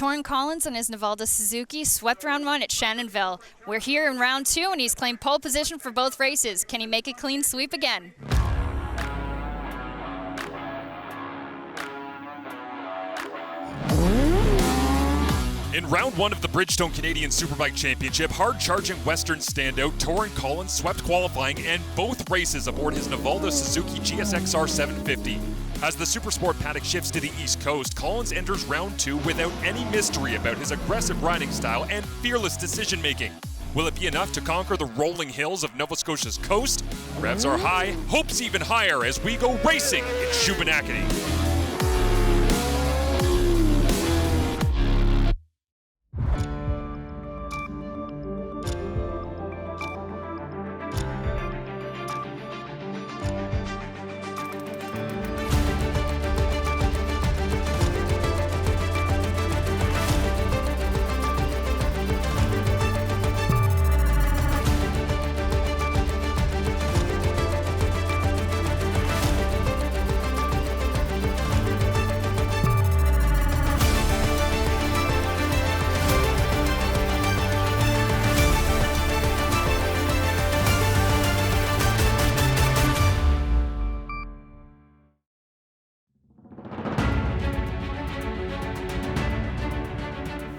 Torrin Collins and his Navalda Suzuki swept round one at Shannonville. We're here in round two, and he's claimed pole position for both races. Can he make a clean sweep again? In round one of the Bridgestone Canadian Superbike Championship, hard-charging Western standout Torrin Collins swept qualifying and both races aboard his Navalda Suzuki GSXR 750. As the Supersport paddock shifts to the East Coast, Collins enters round two without any mystery about his aggressive riding style and fearless decision-making. Will it be enough to conquer the rolling hills of Nova Scotia's coast? Revs are high, hopes even higher as we go racing in Shubenacadie.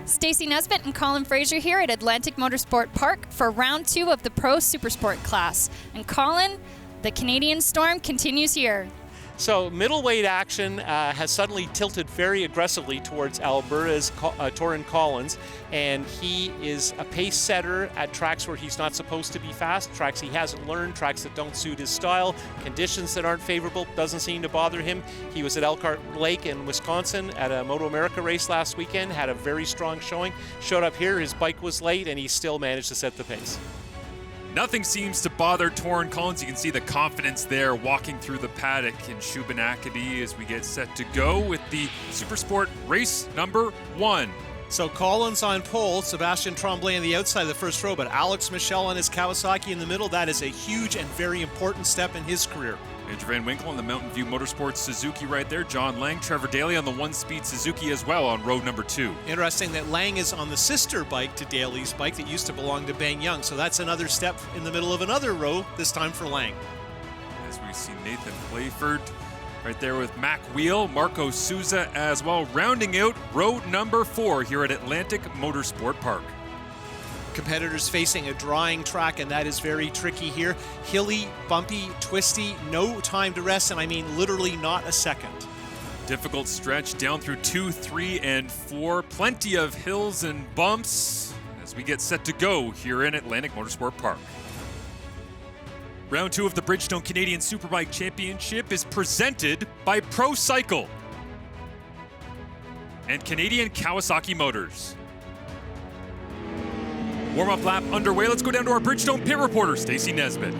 Stacey Nesbitt and Colin Fraser here at Atlantic Motorsport Park for round two of the Pro Supersport class. And Colin, the Canadian storm continues here. So middleweight action has suddenly tilted very aggressively towards Alberta's Torrin Collins, and he is a pace setter at tracks where he's not supposed to be fast, tracks he hasn't learned, tracks that don't suit his style, conditions that aren't favorable, doesn't seem to bother him. He was at Elkhart Lake in Wisconsin at a Moto America race last weekend, had a very strong showing, showed up here, his bike was late, and he still managed to set the pace. Nothing seems to bother Torrin Collins. You can see the confidence there walking through the paddock in Shubenacadie as we get set to go with the Supersport race number one. So Collins on pole, Sebastian Tremblay on the outside of the first row, but Alex Michel on his Kawasaki in the middle. That is a huge and very important step in his career. Major Van Winkle on the Mountain View Motorsports Suzuki right there. John Lang, Trevor Daly on the one-speed Suzuki as well on road number two. Interesting that Lang is on the sister bike to Daly's bike that used to belong to Bang Young. So that's another step in the middle of another row, this time for Lang. As we see Nathan Playford right there with Mac Wheel, Marco Souza as well, rounding out row number four here at Atlantic Motorsport Park. Competitors facing a drying track, and that is very tricky here. Hilly, bumpy, twisty, no time to rest, and I mean literally not a second. Difficult stretch down through 2, 3, and 4. Plenty of hills and bumps as we get set to go here in Atlantic Motorsport Park. Round two of the Bridgestone Canadian Superbike Championship is presented by Pro Cycle and Canadian Kawasaki Motors. Warm-up lap underway. Let's go down to our Bridgestone pit reporter, Stacey Nesbitt.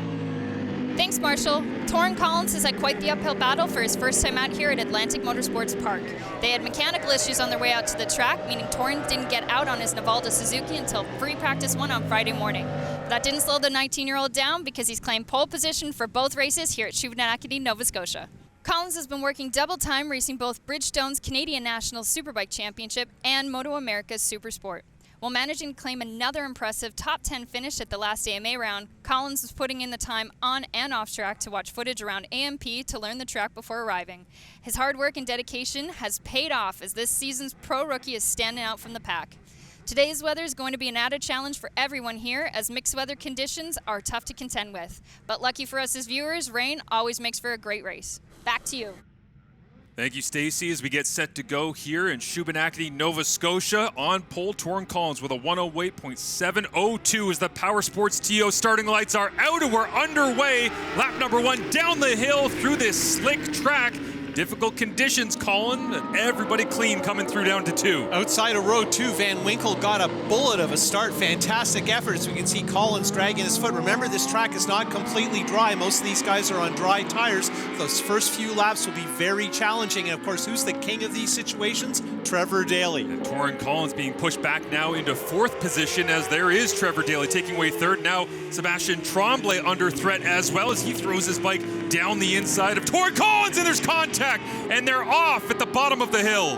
Thanks, Marshall. Torrin Collins has had quite the uphill battle for his first time out here at Atlantic Motorsports Park. They had mechanical issues on their way out to the track, meaning Torrin didn't get out on his Navalda Suzuki until free practice one on Friday morning. But that didn't slow the 19-year-old down because he's claimed pole position for both races here at Shubenacadie, Nova Scotia. Collins has been working double time racing both Bridgestone's Canadian National Superbike Championship and Moto America's Supersport. While managing to claim another impressive top 10 finish at the last AMA round, Collins was putting in the time on and off track to watch footage around AMP to learn the track before arriving. His hard work and dedication has paid off as this season's pro rookie is standing out from the pack. Today's weather is going to be an added challenge for everyone here as mixed weather conditions are tough to contend with. But lucky for us as viewers, rain always makes for a great race. Back to you. Thank you, Stacey, as we get set to go here in Shubenacadie, Nova Scotia. On pole, Torrin Collins with a 108.702 as the Power Sports TO starting lights are out and we're underway. Lap number one down the hill through this slick track. Difficult conditions, Colin, and everybody clean coming through down to two. Outside of row two, Van Winkle got a bullet of a start. Fantastic effort, as we can see Collins dragging his foot. Remember, this track is not completely dry. Most of these guys are on dry tires. Those first few laps will be very challenging. And of course, who's the king of these situations? Trevor Daly. And Torrin Collins being pushed back now into fourth position as there is Trevor Daly taking away third. Now Sebastian Tremblay under threat as well as he throws his bike down the inside of Torrin Collins, and there's contact, and they're off at the bottom of the hill.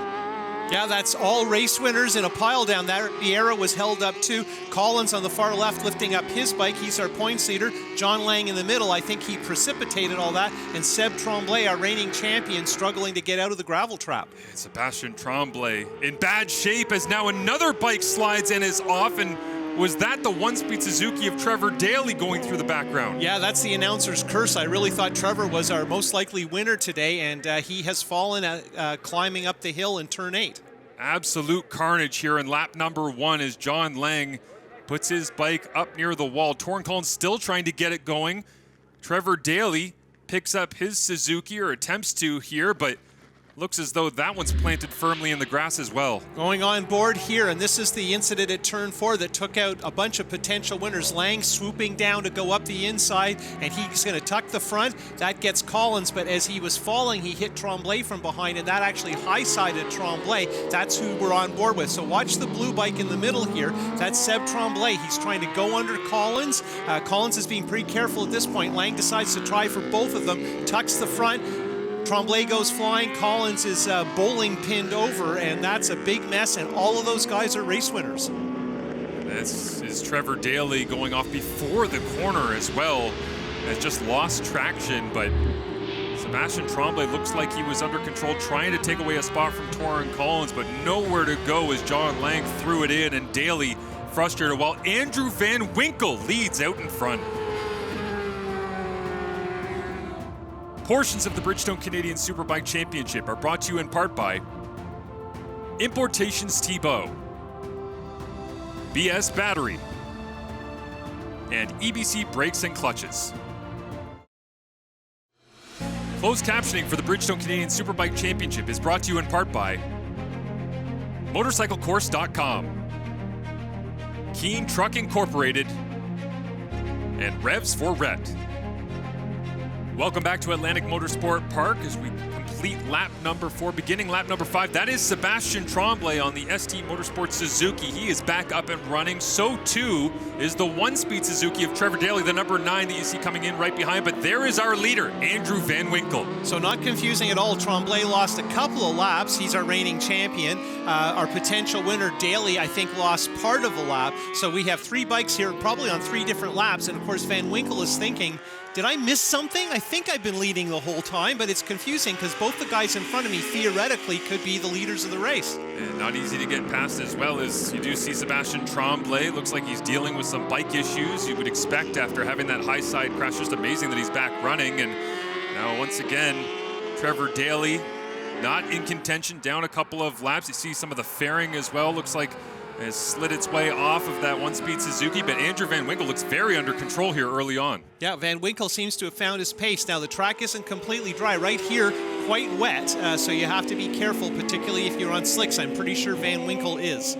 Yeah, that's all race winners in a pile down there. Vieira was held up too. Collins on the far left lifting up his bike. He's our points leader. John Lang in the middle. I think he precipitated all that. And Seb Tremblay, our reigning champion, struggling to get out of the gravel trap. And Sebastian Tremblay in bad shape as now another bike slides and is off. And was that the one-speed Suzuki of Trevor Daly going through the background? Yeah, that's the announcer's curse. I really thought Trevor was our most likely winner today, and he has fallen climbing up the hill in turn 8. Absolute carnage here in lap number 1 as John Lang puts his bike up near the wall. Torrin Collins still trying to get it going. Trevor Daly picks up his Suzuki, or attempts to here, but looks as though that one's planted firmly in the grass as well. Going on board here, and this is the incident at turn 4 that took out a bunch of potential winners. Lang swooping down to go up the inside, and he's going to tuck the front. That gets Collins, but as he was falling, he hit Tremblay from behind, and that actually high-sided Tremblay. That's who we're on board with. So watch the blue bike in the middle here. That's Seb Tremblay. He's trying to go under Collins. Collins is being pretty careful at this point. Lang decides to try for both of them, tucks the front. Tremblay goes flying, Collins is bowling pinned over, and that's a big mess, and all of those guys are race winners. This is Trevor Daly going off before the corner as well, has just lost traction, but Sebastian Tremblay looks like he was under control, trying to take away a spot from Torrin Collins, but nowhere to go as John Lang threw it in, and Daly frustrated, while Andrew Van Winkle leads out in front. Portions of the Bridgestone Canadian Superbike Championship are brought to you in part by Importations Thibault, BS Battery, and EBC Brakes and Clutches. Closed captioning for the Bridgestone Canadian Superbike Championship is brought to you in part by MotorcycleCourse.com, Keen Truck Incorporated, and Revs for Rent. Welcome back to Atlantic Motorsport Park as we complete lap number 4, beginning lap number 5. That is Sebastian Tremblay on the ST Motorsport Suzuki. He is back up and running. So too is the one-speed Suzuki of Trevor Daly, the number 9 that you see coming in right behind. But there is our leader, Andrew Van Winkle. So not confusing at all. Tremblay lost a couple of laps. He's our reigning champion. Our potential winner, Daly, I think lost part of a lap. So we have 3 bikes here, probably on 3 different laps. And of course, Van Winkle is thinking, did I miss something? I think I've been leading the whole time, but it's confusing because both the guys in front of me theoretically could be the leaders of the race. And not easy to get past as well, as you do see Sebastian Tremblay. Looks like he's dealing with some bike issues you would expect after having that high side crash. Just amazing that he's back running. And now once again, Trevor Daly not in contention, down a couple of laps. You see some of the fairing as well. Looks like has slid its way off of that one-speed Suzuki, but Andrew Van Winkle looks very under control here early on. Yeah, Van Winkle seems to have found his pace. Now, the track isn't completely dry. Right here, quite wet, so you have to be careful, particularly if you're on slicks. I'm pretty sure Van Winkle is.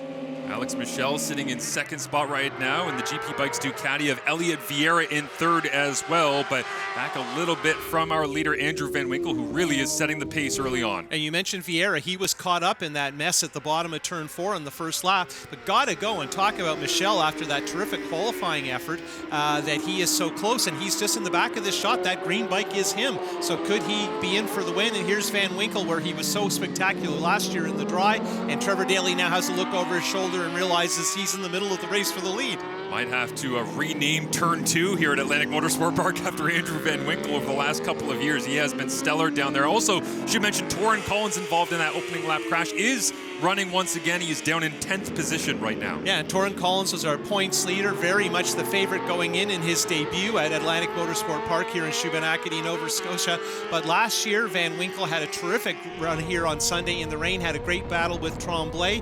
Alex Michel sitting in 2nd spot right now, and the GP Bikes Ducati of Elliot Vieira in 3rd as well, but back a little bit from our leader, Andrew Van Winkle, who really is setting the pace early on. And you mentioned Vieira. He was caught up in that mess at the bottom of turn 4 on the first lap, but gotta go and talk about Michel after that terrific qualifying effort, that he is so close, and he's just in the back of this shot. That green bike is him. So could he be in for the win? And here's Van Winkle, where he was so spectacular last year in the dry, and Trevor Daly now has to look over his shoulder and realizes he's in the middle of the race for the lead. Might have to rename Turn 2 here at Atlantic Motorsport Park after Andrew Van Winkle over the last couple of years. He has been stellar down there. Also, should mention Torrin Collins involved in that opening lap crash is running once again. He is down in 10th position right now. Yeah, and Torrin Collins was our points leader, very much the favorite going in his debut at Atlantic Motorsport Park here in Shubenacadie, Nova Scotia. But last year, Van Winkle had a terrific run here on Sunday in the rain, had a great battle with Tremblay.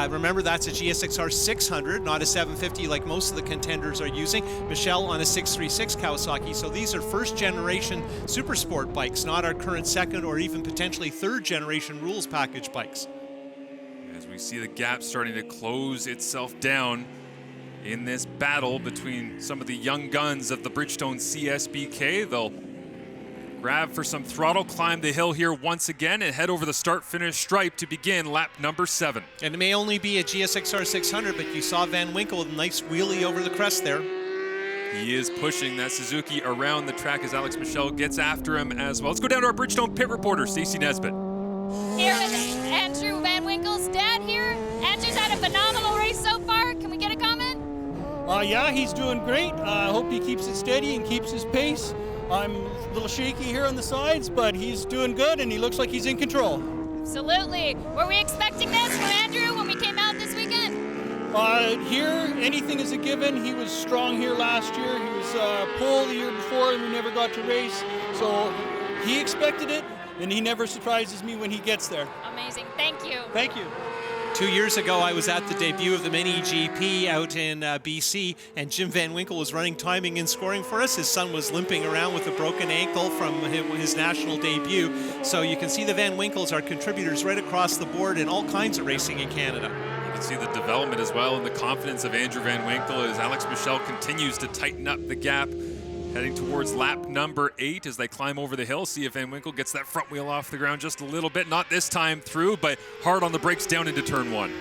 Remember, that's a GSXR 600, not a 750 like most of the contenders are using. Michel on a 636 Kawasaki. So these are first generation Supersport bikes, not our current second or even potentially third generation rules package bikes. As we see the gap starting to close itself down in this battle between some of the young guns of the Bridgestone CSBK, they'll grab for some throttle, climb the hill here once again, and head over the start-finish stripe to begin lap number 7. And it may only be a GSXR 600, but you saw Van Winkle with a nice wheelie over the crest there. He is pushing that Suzuki around the track as Alex Michel gets after him as well. Let's go down to our Bridgestone pit reporter, Stacey Nesbitt. Here with Andrew Van Winkle's dad here. Andrew's had a phenomenal race so far. Can we get a comment? Yeah, he's doing great. I hope he keeps it steady and keeps his pace. I'm a little shaky here on the sides, but he's doing good and he looks like he's in control. Absolutely. Were we expecting this from Andrew when we came out this weekend? Here, anything is a given. He was strong here last year. He was pole the year before and we never got to race. So he expected it and he never surprises me when he gets there. Amazing. Thank you. Thank you. 2 years ago, I was at the debut of the Mini GP out in BC, and Jim Van Winkle was running timing and scoring for us. His son was limping around with a broken ankle from his national debut. So you can see the Van Winkles are contributors right across the board in all kinds of racing in Canada. You can see the development as well and the confidence of Andrew Van Winkle as Alex Michel continues to tighten up the gap. Heading towards lap number 8 as they climb over the hill. See if Van Winkle gets that front wheel off the ground just a little bit. Not this time through, but hard on the brakes down into turn 1.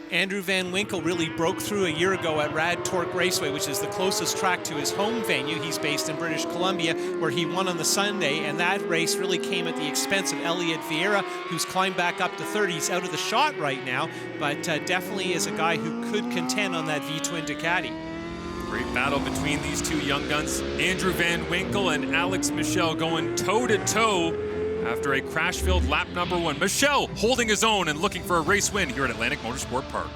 Andrew Van Winkle really broke through a year ago at Rad Torque Raceway, which is the closest track to his home venue. He's based in British Columbia, where he won on the Sunday, and that race really came at the expense of Elliot Vieira, who's climbed back up to 30. He's out of the shot right now, but definitely is a guy who could contend on that V-twin Ducati. Great battle between these two young guns. Andrew Van Winkle and Alex Michel going toe-to-toe after a crash-filled lap number 1. Michel holding his own and looking for a race win here at Atlantic Motorsport Park.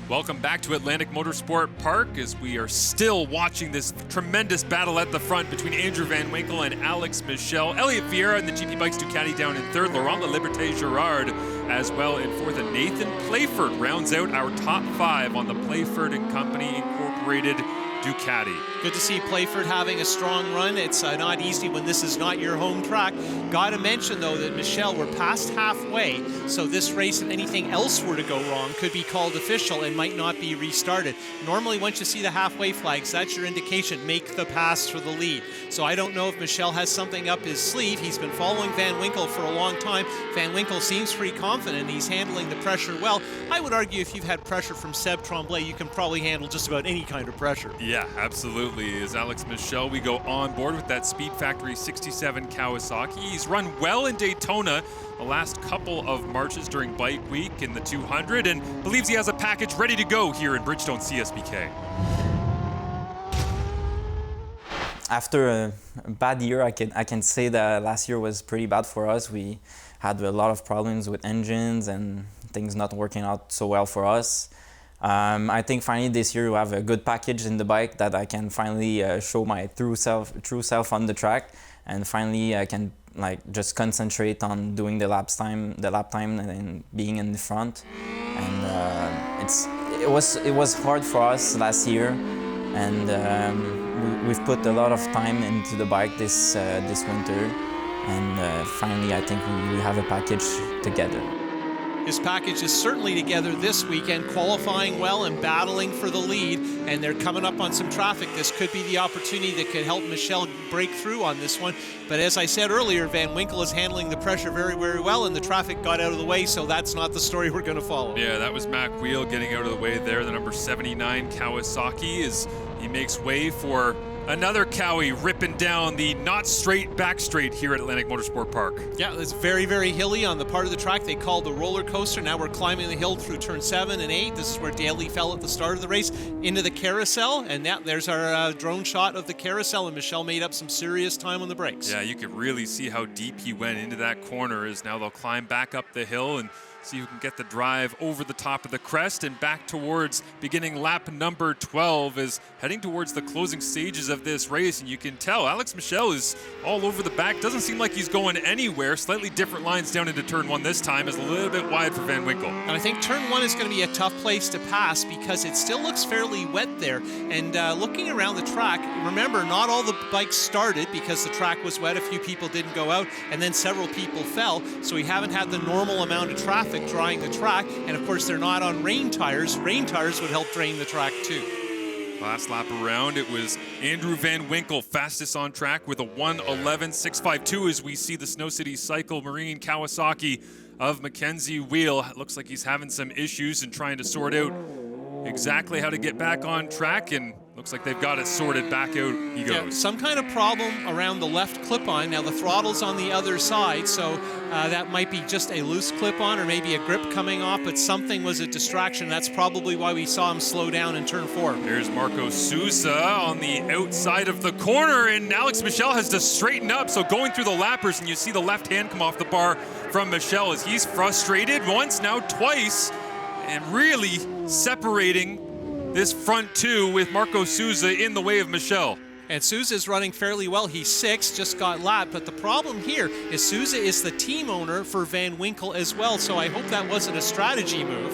Welcome back to Atlantic Motorsport Park as we are still watching this tremendous battle at the front between Andrew Van Winkle and Alex Michel. Elliot Vieira and the GP Bikes Ducati down in 3rd. Laurent Liberté Girard as well in 4th. And Nathan Playford rounds out our top 5 on the Playford & Company Incorporated Ducati. Good to see Playford having a strong run. It's not easy when this is not your home track. Got to mention, though, that Michel, we're past halfway, so this race, if anything else were to go wrong, could be called official and might not be restarted. Normally, once you see the halfway flags, that's your indication, make the pass for the lead. So I don't know if Michel has something up his sleeve. He's been following Van Winkle for a long time. Van Winkle seems pretty confident. He's handling the pressure well. I would argue if you've had pressure from Seb Tremblay, you can probably handle just about any kind of pressure. Yeah, absolutely. As Alex Michel, we go on board with that Speed Factory 67 Kawasaki. He's run well in Daytona the last couple of marches during Bike Week in the 200 and believes he has a package ready to go here in Bridgestone CSBK. After a bad year, I can say that last year was pretty bad for us. We had a lot of problems with engines and things not working out so well for us. I think finally this year we have a good package in the bike that I can finally show my true self on the track, and finally I can just concentrate on doing the lap time and being in the front. And it was hard for us last year, and we've put a lot of time into the bike this winter, and finally I think we have a package together. His package is certainly together this weekend, qualifying well and battling for the lead, and they're coming up on some traffic. This could be the opportunity that could help Michel break through on this one. But as I said earlier, Van Winkle is handling the pressure very, very well, and the traffic got out of the way, so that's not the story we're going to follow. Yeah, that was Mac Wheel getting out of the way there. The number 79 Kawasaki as he makes way for another Cowie ripping down the not straight back straight here at Atlantic Motorsport Park. Yeah, it's very, very hilly on the part of the track they call the roller coaster. Now we're climbing the hill through turn 7 and 8. This is where Daly fell at the start of the race into the carousel. And there's our drone shot of the carousel, and Michel made up some serious time on the brakes. Yeah, you could really see how deep he went into that corner as now they'll climb back up the hill and see who can get the drive over the top of the crest and back towards beginning lap number 12 is heading towards the closing stages of this race. And you can tell Alex Michel is all over the back. Doesn't seem like he's going anywhere. Slightly different lines down into turn 1 this time is a little bit wide for Van Winkle. And I think turn 1 is going to be a tough place to pass because it still looks fairly wet there. And looking around the track, remember, not all the bikes started because the track was wet. A few people didn't go out, and then several people fell. So we haven't had the normal amount of traffic drying the track, and of course they're not on rain tires. Rain tires would help drain the track too. Last lap around, it was Andrew Van Winkle fastest on track with a 1:11.652 as we see the Snow City Cycle Marine Kawasaki of Mackenzie Wheel. It looks like he's having some issues and trying to sort out exactly how to get back on track, and Looks like they've got it sorted. Back out he goes. Yeah, some kind of problem around the left clip-on. Now the throttle's on the other side, so that might be just a loose clip-on or maybe a grip coming off, but something was a distraction. That's probably why we saw him slow down in turn 4. There's Marco Souza on the outside of the corner, and Alex Michel has to straighten up. So going through the lappers, and you see the left hand come off the bar from Michel as he's frustrated once, now twice, and really separating this front 2 with Marco Souza in the way of Michel. And Souza is running fairly well. He's 6th, just got lapped. But the problem here is Souza is the team owner for Van Winkle as well, so I hope that wasn't a strategy move.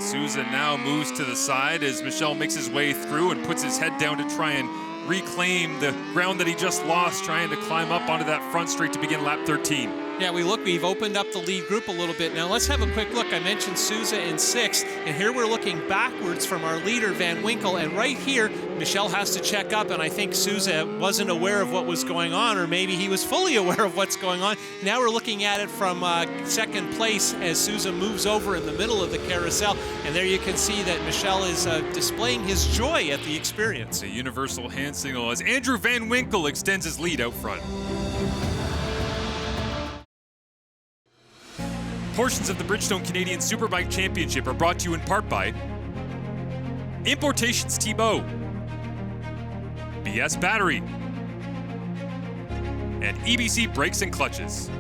Souza now moves to the side as Michel makes his way through and puts his head down to try and reclaim the ground that he just lost, trying to climb up onto that front straight to begin lap 13. Yeah, we've opened up the lead group a little bit. Now let's have a quick look. I mentioned Souza in 6th, and here we're looking backwards from our leader, Van Winkle, and right here, Michel has to check up, and I think Souza wasn't aware of what was going on, or maybe he was fully aware of what's going on. Now we're looking at it from second place as Souza moves over in the middle of the carousel, and there you can see that Michel is displaying his joy at the experience. A universal hand signal as Andrew Van Winkle extends his lead out front. Portions of the Bridgestone Canadian Superbike Championship are brought to you in part by Importations Thibault, BS Battery, and EBC Brakes and Clutches.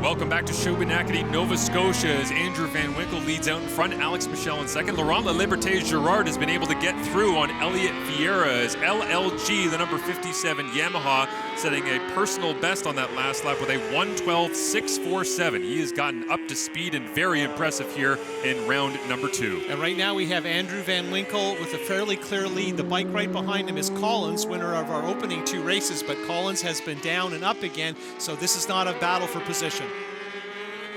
Welcome back to Shawinigan, Nova Scotia, as Andrew Van Winkle leads out in front, Alex Michel in second. Laurent Laliberté-Girard has been able to get through on Elliot Vieira as LLG, the number 57 Yamaha, setting a personal best on that last lap with a 1:12.647. He has gotten up to speed and very impressive here in round number 2. And right now we have Andrew Van Winkle with a fairly clear lead. The bike right behind him is Collins, winner of our opening 2 races, but Collins has been down and up again, so this is not a battle for position.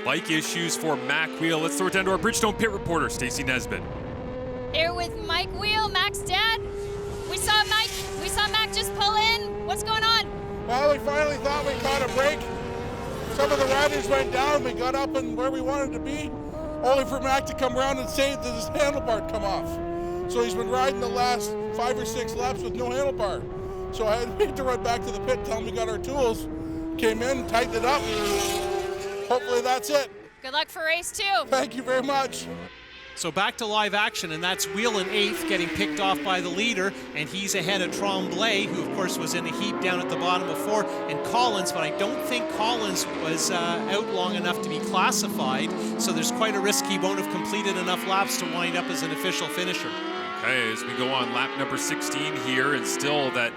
Bike issues for Mac Wheel. Let's throw it down to our Bridgestone pit reporter, Stacey Nesbitt. Here with Mike Wheel, Mac's dad. We saw Mac just pull in. What's going on? Well, we finally thought we caught a break. Some of the riders went down. We got up and where we wanted to be, only for Mac to come around and say that his handlebar come off. So he's been riding the last 5 or 6 laps with no handlebar. So I had to run back to the pit, tell him we got our tools. Came in, tightened it up. Hopefully that's it. Good luck for race 2. Thank you very much. So back to live action, and that's Wheel in 8th, getting picked off by the leader, and he's ahead of Tremblay, who of course was in a heap down at the bottom before, and Collins, but I don't think Collins was out long enough to be classified, so there's quite a risk he won't have completed enough laps to wind up as an official finisher. Okay, as we go on lap number 16 here, and still that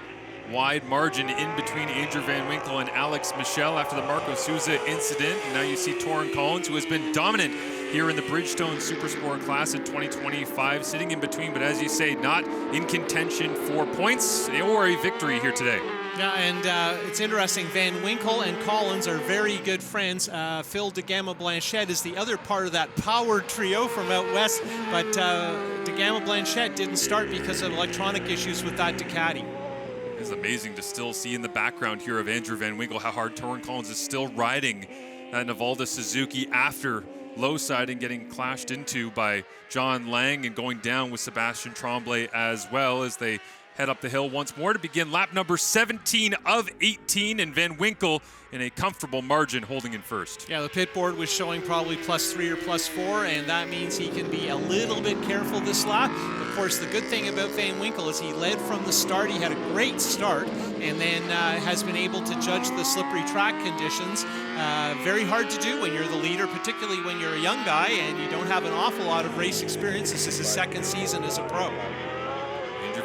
wide margin in between Andrew Van Winkle and Alex Michel after the Marco Souza incident. And now you see Torin Collins, who has been dominant here in the Bridgestone Supersport class in 2025, sitting in between, but as you say, not in contention for points or a victory here today. Yeah, and it's interesting, Van Winkle and Collins are very good friends. Phil de Gama Blanchette is the other part of that power trio from out west, but de Gama Blanchette didn't start because of electronic issues with that Ducati. It's amazing to still see in the background here of Andrew Van Winkle how hard Torin Collins is still riding that Nivalda Suzuki after low side and getting clashed into by John Lang and going down with Sebastian Tremblay as well as they head up the hill once more to begin lap number 17 of 18, and Van Winkle in a comfortable margin holding in first. Yeah, the pit board was showing probably +3 or +4, and that means he can be a little bit careful this lap. Of course, the good thing about Van Winkle is he led from the start. He had a great start, and then has been able to judge the slippery track conditions. Very hard to do when you're the leader, particularly when you're a young guy and you don't have an awful lot of race experience. This is his second season as a pro.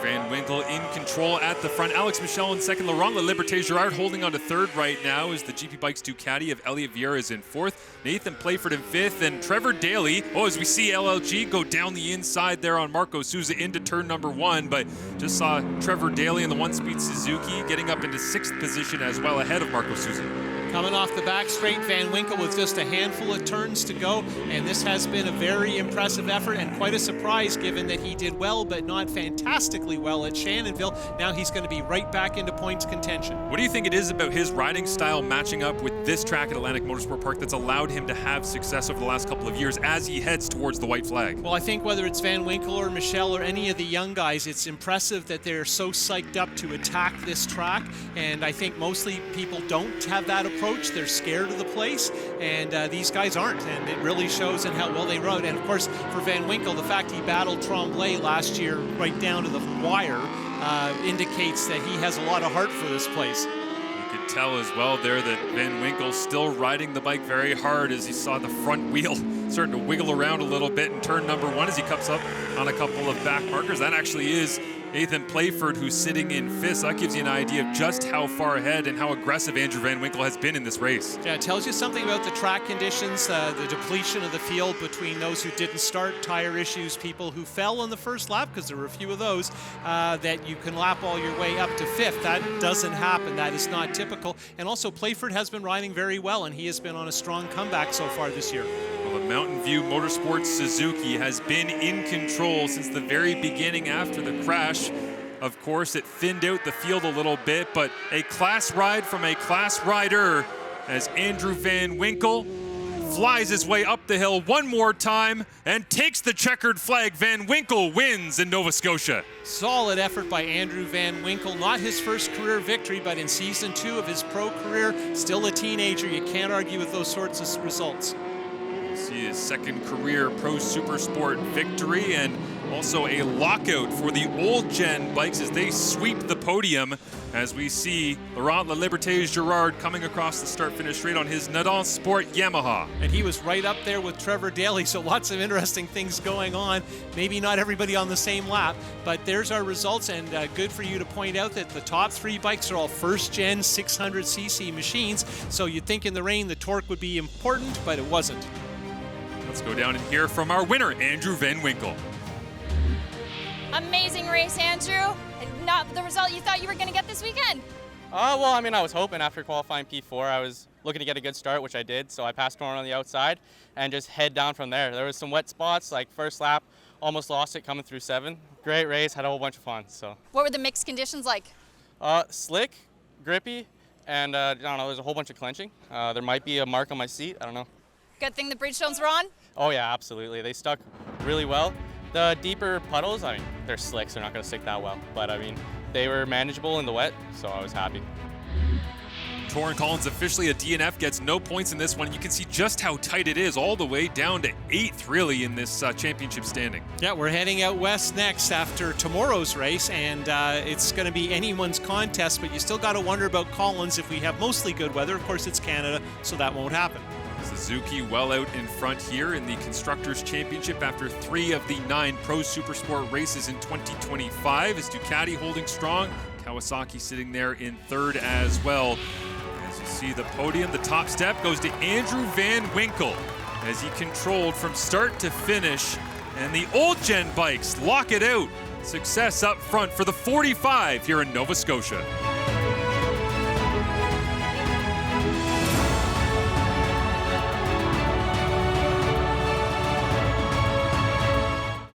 Van Winkle in control at the front. Alex Michel in second. Laurent Laliberté-Girard holding on to third right now as the GP Bikes Ducati of Elliot Vieira is in fourth. Nathan Playford in fifth, and Trevor Daly, as we see LLG go down the inside there on Marco Souza into turn number 1, but just saw Trevor Daly in the one-speed Suzuki getting up into 6th position as well ahead of Marco Souza. Coming off the back straight, Van Winkle with just a handful of turns to go, and this has been a very impressive effort and quite a surprise given that he did well but not fantastically well at Shannonville. Now he's going to be right back into points contention. What do you think it is about his riding style matching up with this track at Atlantic Motorsport Park that's allowed him to have success over the last couple of years as he heads towards the white flag? Well, I think whether it's Van Winkle or Michelle or any of the young guys, it's impressive that they're so psyched up to attack this track, and I think mostly people don't have that approach. They're scared of the place, and these guys aren't, and it really shows in how well they rode. And of course, for Van Winkle, the fact he battled Tremblay last year right down to the wire indicates that he has a lot of heart for this place. You could tell as well there that Van Winkle's still riding the bike very hard as he saw the front wheel starting to wiggle around a little bit in turn number 1 as he comes up on a couple of back markers. That actually is Nathan Playford, who's sitting in 5th. That gives you an idea of just how far ahead and how aggressive Andrew Van Winkle has been in this race. Yeah, it tells you something about the track conditions, the depletion of the field between those who didn't start, tire issues, people who fell on the first lap, because there were a few of those, that you can lap all your way up to 5th. That doesn't happen. That is not typical. And also, Playford has been riding very well, and he has been on a strong comeback so far this year. Well, the Mountain View Motorsports Suzuki has been in control since the very beginning after the crash. Of course, it thinned out the field a little bit, but a class ride from a class rider as Andrew Van Winkle flies his way up the hill one more time and takes the checkered flag. Van Winkle wins in Nova Scotia. Solid effort by Andrew Van Winkle. Not his first career victory, but in season 2 of his pro career, still a teenager. You can't argue with those sorts of results. See his second career Pro Supersport victory, and also a lockout for the old gen bikes as they sweep the podium, as we see Laurent La Liberté Girard coming across the start-finish straight on his Nadal Sport Yamaha. And he was right up there with Trevor Daly, so lots of interesting things going on. Maybe not everybody on the same lap, but there's our results, and good for you to point out that the top 3 bikes are all first-gen 600cc machines, so you'd think in the rain the torque would be important, but it wasn't. Let's go down and hear from our winner, Andrew Van Winkle. Amazing race, Andrew. Not the result you thought you were going to get this weekend. Well, I mean, I was hoping after qualifying P4, I was looking to get a good start, which I did. So I passed Torn on the outside and just head down from there. There was some wet spots, like first lap, almost lost it coming through 7. Great race, had a whole bunch of fun. So. What were the mixed conditions like? Slick, grippy, and I don't know, there's a whole bunch of clenching. There might be a mark on my seat, I don't know. Good thing the Bridgestones were on? Oh yeah, absolutely. They stuck really well. The deeper puddles, I mean, they're slicks, they're not going to stick that well. But I mean, they were manageable in the wet, so I was happy. Torrin Collins officially a DNF, gets no points in this one. You can see just how tight it is, all the way down to 8th really in this championship standing. Yeah, we're heading out west next after tomorrow's race, and it's going to be anyone's contest, but you still got to wonder about Collins if we have mostly good weather. Of course, it's Canada, so that won't happen. Suzuki well out in front here in the Constructors' Championship after 3 of the 9 Pro Supersport races in 2025. Is Ducati holding strong? Kawasaki sitting there in 3rd as well. As you see the podium, the top step goes to Andrew Van Winkle as he controlled from start to finish. And the old gen bikes lock it out. Success up front for the 45 here in Nova Scotia.